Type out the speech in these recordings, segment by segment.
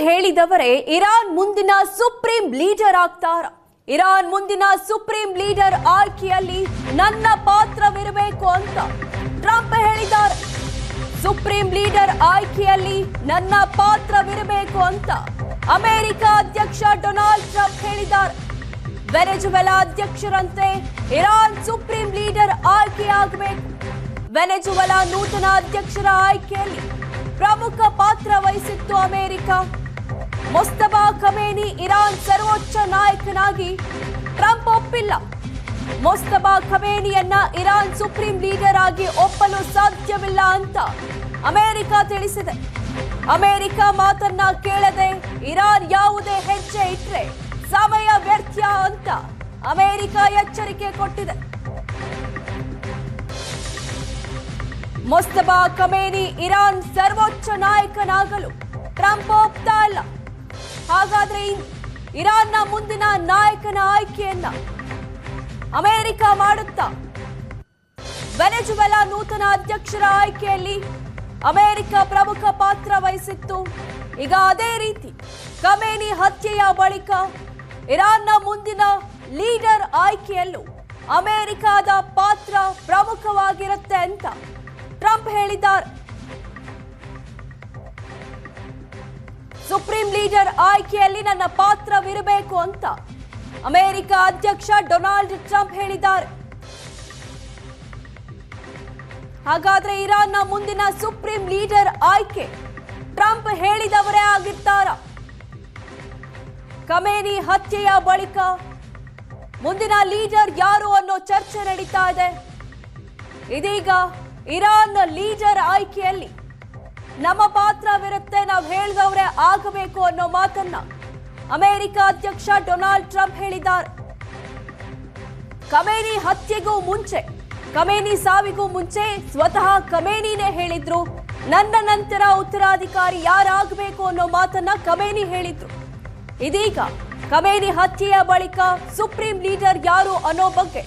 ಹೇಳಿದವರೇ Iran ಮುಂದಿನ supreme leader ಆಗ್ತಾರ? Iran ಮುಂದಿನ ಸುಪ್ರೀಂ ಲೀಡರ್ ಆಯ್ಕೆಯಲ್ಲಿ ನನ್ನ ಪಾತ್ರವಿರಬೇಕು ಅಂತ ಟ್ರಂಪ್ ಹೇಳಿದ್ದಾರೆ. ಸುಪ್ರೀಂ ಲೀಡರ್ ಆಯ್ಕೆಯಲ್ಲಿ ನನ್ನ ಪಾತ್ರವಿರಬೇಕು ಅಂತ ಅಮೆರಿಕ ಅಧ್ಯಕ್ಷ ಡೊನಾಲ್ಡ್ ಟ್ರಂಪ್ ಹೇಳಿದ್ದಾರೆ. ವೆನೆಜುವೆಲಾ ಅಧ್ಯಕ್ಷರಂತೆ ಇರಾನ್ ಸುಪ್ರೀಂ ಲೀಡರ್ ಆಯ್ಕೆಯಾಗಬೇಕು. ವೆನೆಜುವೆಲಾ ನೂತನ ಅಧ್ಯಕ್ಷರ ಆಯ್ಕೆಯಲ್ಲಿ ಪ್ರಮುಖ ಪಾತ್ರ ವಹಿಸಿತ್ತು ಅಮೆರಿಕ. ಮುಸ್ತಫಾ ಖಮೇನಿ ಇರಾನ್ ಸರ್ವೋಚ್ಚ ನಾಯಕನಾಗಿ ಟ್ರಂಪ್ ಒಪ್ಪಿಲ್ಲ. ಮುಸ್ತಫಾ ಖಮೇನಿಯನ್ನ ಇರಾನ್ ಸುಪ್ರೀಂ ಲೀಡರ್ ಆಗಿ ಒಪ್ಪಲು ಸಾಧ್ಯವಿಲ್ಲ ಅಂತ ಅಮೆರಿಕ ತಿಳಿಸಿದೆ. ಅಮೆರಿಕ ಮಾತನ್ನ ಕೇಳದೆ ಇರಾನ್ ಯಾವುದೇ ಹೆಜ್ಜೆ ಇಟ್ರೆ ಸಮಯ ವ್ಯರ್ಥ ಅಂತ ಅಮೆರಿಕ ಎಚ್ಚರಿಕೆ ಕೊಟ್ಟಿದೆ. ಮುಸ್ತಫಾ ಖಮೇನಿ ಇರಾನ್ ಸರ್ವೋಚ್ಚ ನಾಯಕನಾಗಲು ಟ್ರಂಪ್ ಒಪ್ತಾ ಇಲ್ಲ. ಹಾಗಾದ್ರೆ ಇರಾನ್ನ ಮುಂದಿನ ನಾಯಕನ ಆಯ್ಕೆಯನ್ನ ಅಮೆರಿಕ ಮಾಡುತ್ತಾ? ವೆನೆಜುವೆಲಾ ನೂತನ ಅಧ್ಯಕ್ಷರ ಆಯ್ಕೆಯಲ್ಲಿ ಅಮೆರಿಕ ಪ್ರಮುಖ ಪಾತ್ರ ವಹಿಸಿತ್ತು. ಈಗ ಅದೇ ರೀತಿ ಖಮೇನಿ ಹತ್ಯೆಯ ಬಳಿಕ ಇರಾನ್ನ ಮುಂದಿನ ಲೀಡರ್ ಆಯ್ಕೆಯಲ್ಲೂ ಅಮೆರಿಕದ ಪಾತ್ರ ಪ್ರಮುಖವಾಗಿರುತ್ತೆ ಅಂತ ಟ್ರಂಪ್ ಹೇಳಿದ್ದಾರೆ. ಸುಪ್ರೀಂ ಲೀಡರ್ ಆಯ್ಕೆಯಲ್ಲಿ ನನ್ನ ಪಾತ್ರವಿರಬೇಕು ಅಂತ ಅಮೆರಿಕ ಅಧ್ಯಕ್ಷ ಡೊನಾಲ್ಡ್ ಟ್ರಂಪ್ ಹೇಳಿದ್ದಾರೆ. ಹಾಗಾದ್ರೆ ಇರಾನ್ನ ಮುಂದಿನ ಸುಪ್ರೀಂ ಲೀಡರ್ ಆಯ್ಕೆ ಟ್ರಂಪ್ ಹೇಳಿದವರೇ ಆಗಿರ್ತಾರ? ಖಮೇನಿ ಹತ್ಯೆಯ ಬಳಿಕ ಮುಂದಿನ ಲೀಡರ್ ಯಾರು ಅನ್ನೋ ಚರ್ಚೆ ನಡೀತಾ ಇದೆ. ಇದೀಗ ಇರಾನ್ ಲೀಡರ್ ಆಯ್ಕೆಯಲ್ಲಿ ನಮ್ಮ ಪಾತ್ರವಿರುತ್ತೆ, ನಾವು ಹೇಳಿದವರೇ ಆಗಬೇಕು ಅನ್ನೋ ಮಾತನ್ನ ಅಮೆರಿಕ ಅಧ್ಯಕ್ಷ ಡೊನಾಲ್ಡ್ ಟ್ರಂಪ್ ಹೇಳಿದ್ದಾರೆ. ಖಮೇನಿ ಹತ್ಯೆಗೂ ಮುಂಚೆ, ಖಮೇನಿ ಸಾವಿಗೂ ಮುಂಚೆ ಸ್ವತಃ ಖಮೇನಿನೇ ಹೇಳಿದ್ರು, ನನ್ನ ನಂತರ ಉತ್ತರಾಧಿಕಾರಿ ಯಾರಾಗಬೇಕು ಅನ್ನೋ ಮಾತನ್ನ ಖಮೇನಿ ಹೇಳಿದ್ರು. ಇದೀಗ ಖಮೇನಿ ಹತ್ಯೆಯ ಬಳಿಕ ಸುಪ್ರೀಂ ಲೀಡರ್ ಯಾರು ಅನ್ನೋ ಬಗ್ಗೆ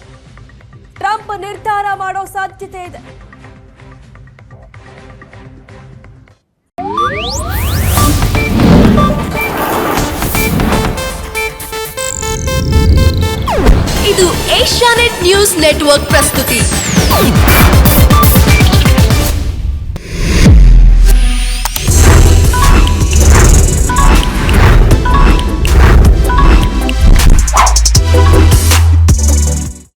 ಟ್ರಂಪ್ ನಿರ್ಧಾರ ಮಾಡೋ ಸಾಧ್ಯತೆ ಇದೆ. ಇದು ಏಷ್ಯಾನೆಟ್ ನ್ಯೂಸ್ ನೆಟ್ವರ್ಕ್ ಪ್ರಸ್ತುತಿ.